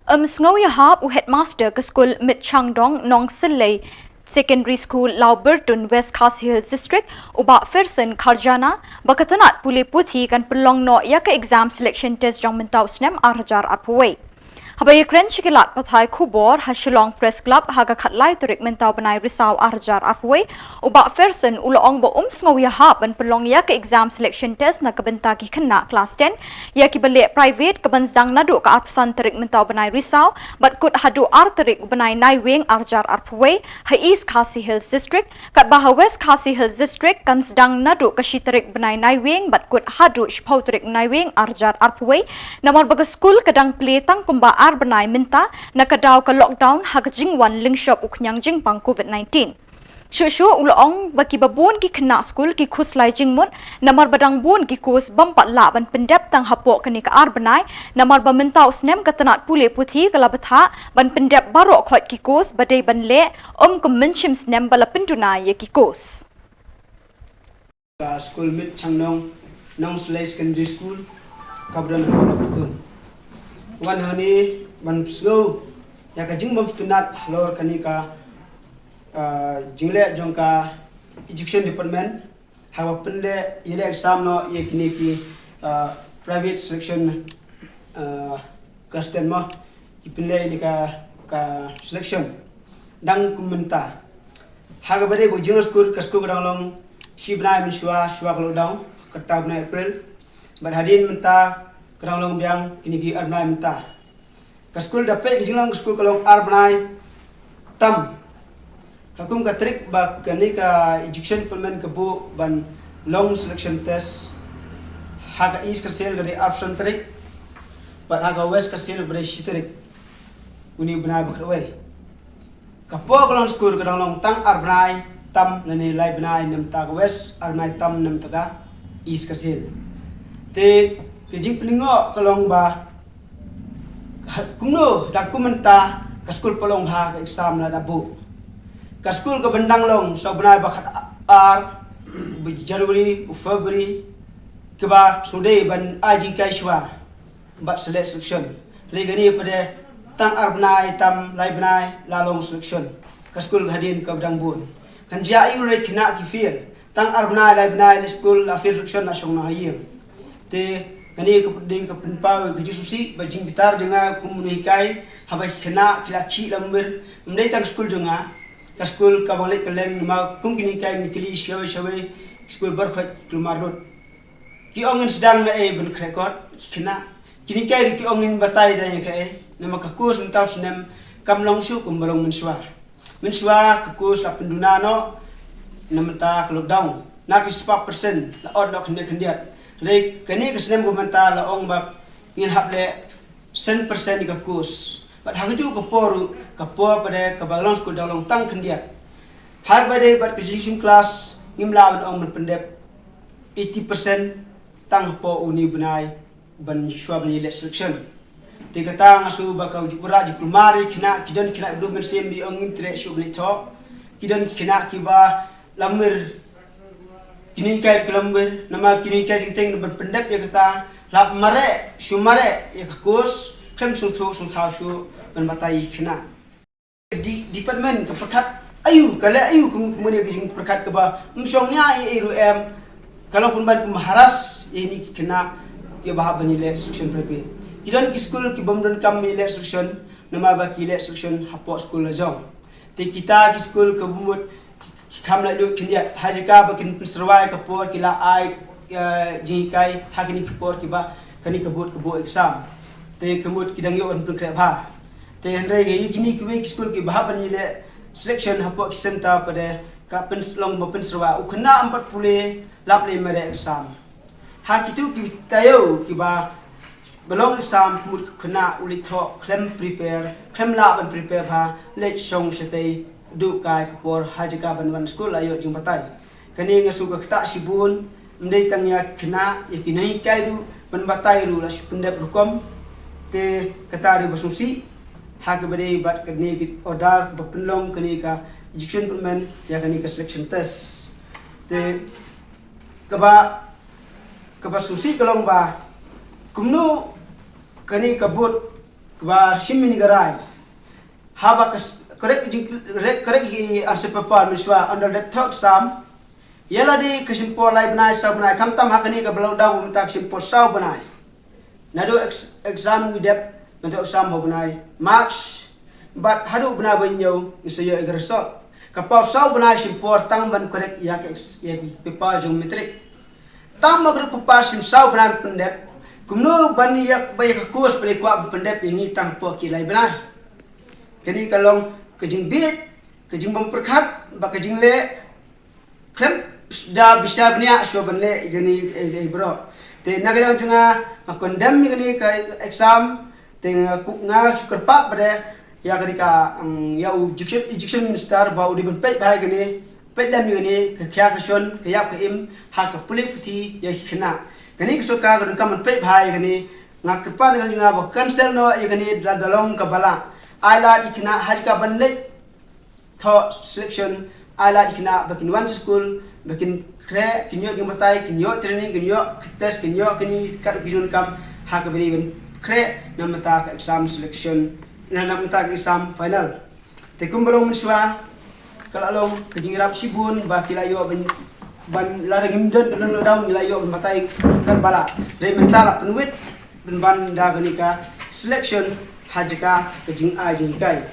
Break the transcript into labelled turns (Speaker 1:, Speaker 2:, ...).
Speaker 1: sngew iahap Headmaster ke skul mit Changdong Nong Silei Secondary School Lauberton West Khasi Hills District ubak Fersen Kharjana bakatanat pule puthi kan pynlong no ya ke exam selection test jang mentau snem arjar arpuwei. Habai kren shikilat pathai khubor ha Shillong Press Club haga khatlai turik mentau banai risau arjar arpuwei ubak Fersen ulong bo sngew iahap ban pynlong ya ke exam selection test na kabenta ki kena class 10 ya ki balik private kebanzdang nadu ka arpasan turik mentau banai risau bat kut hadu arterik banai nai wing arjar arpuwei ha East Khasi Hills District kat baha West Khasi Hills District kan sedang nadu ka shiterik banai nai wing bat kut hadu shpau turik nai wing arjar arpuwei namar baga school kadang pletang pemba benai minta nak kadaw ka lockdown hak jingwan lingshop uknyang jingpang COVID-19. Shushu ulong baki babun ki kena school ki khuslai jingmut namar badang bun ki kus bampat la ban pendep tang hapok kani ka ar benai namar ba mentau snem katanat pule puthi kala batha ban pendep baro khot ki kus badai ban le kum menchim snem bala penduna ye ki kus.
Speaker 2: School mit Changnong Nong Silei Secondary School kabran kola betun. Wan hani man sngew ya ka jingbam stunat lor kanika jingle jongka education department hawa pende ile exam no ye kini ki private selection class 10 ma ipinle ini ka selection dang kumenta haga bade bo junior school ka school dang long shibna min shwa kalau dang katab na April bar hadin menta kerang long biang kini ki arnai minta ka school dapat jinglang school kalong arnai tam hakum ka trick ba kani ka education department ka bu ban long selection test haga east ka sel gade option trick but haga west ka sel gade shitrik uni bana bakrwe ka po kalong school kerang long tang arnai tam nani lai banai nam ta west arnai tam nam ta east ka sel te kejing peningo kalong ba kuno dak kumenta ka school palong ha ka exam na dabu ka school ka bandang long so banai bakhat ar January February ke ba sude ban aji kai shwa bat selection regani pada tang ar banai tam lai banai lalong selection ka school hadin ka bandang bun kan ja yu re khina ki feel tang ar banai lai banai school afir selection na shong na hayim te kani ding ka pinpau ke jisusi bajing gitar dengan komunikai habai khena kilaki lamber mdai tang school jonga ka school ka banglet kaleng ma kini kai nikli shawe school bar khat klumarot ki ongin sedang na ben krekot khena kini kai ki ongin batai dai ka nama ka kus mentaw snem kamlong su kumbalong menswa ka kus la penduna no namenta ka lockdown na ki 4% la od no khendiat Rek kani kesnem komentar la ong bak ngin haple 100% ka kus bat haju ko poru ka po pada ka balong school dalong tang kendia har bade bat education class ngimla ban ong pendep 80% tang po uni benai ban shwa bani selection te kata ngasu bakau jupura diplomari kina kidan kina du mersem di ong intre shu bani to kidan kina kiba lamir kini kai kelamber nama kini kai ting ban pendep ya kata lap mare shumare ya kus kem su ban batai kena di department ke perkat ayu kemudian ke perkat ke ba msongnya iru kalau pun ban maharas ini kena dia bahab banile selection prepare kidan ki school ki bomdan kam mile selection nama ba ki selection hapo school lajong te kita ki school ke bumut kam la lu kindia hajika bakin serwai ka por kila ai jikai hakini ki por kiba kani kebut exam te kemut kidang yo an prek ba te henre ge kini ki week school ki bahab ni le selection hapo center pada ka penslong ba serwai ukna 40 laple mere exam hakitu ki tayo kiba belong exam mut kena ulitho klem prepare klem la ban prepare ba le chong sete du kai kapor hajika ban school ayo jing batai kani ngasu ka ta sibun mdei tangya kena yakinai kai du ban batai ru la pendep rukom te kata de basusi hak bade bat kani order ka pynlong kani ka education department ya kani ka selection test te kaba susi kalong ba kumno kani kabut kbar shimini garai haba correct hi answer paper miswa under the talk sam yala di kesimpol lai benai sa benai kam tam hakani ka belau daw mentak simpol sa benai nado exam widep untuk exam ho benai marks but hadu benai banyo isayo egresol kapau sa benai simpol tang ban correct ya paper geometrik tam magru paper sim sa benai pendep kumno ban yak bay ka course pada kuat pendep ini tang po kilai benai jadi kalau kejing bit kejing memperkat ba kejing le klem dah bisa bnia so benle gani bro te nagadang junga condemn gani ka exam te nga super pat pada ya gani ka ya Egyptian minister ba udi ben pet ba gani pet lam gani ka kya ka shon ka yap ka im ha ka pule puthi ya khna gani so ka gani ka man pet ba gani nga kepan gani junga ba cancel no ya gani dalong ka bala ala ikna hajka banle tho selection ala ikna bakin one school bakin kre kinyo ging batai kinyo training kinyo test kinyo kini ka bijun kam ha ka beri ben kre namata ka exam selection namata ka exam final te kumbalong miswa kalalong kejingrap sibun ba kilayo ban larang himdan benang lodam kilayo batai kan bala dai mentala penuit ben ban da ganika selection hajka kejing ajing kai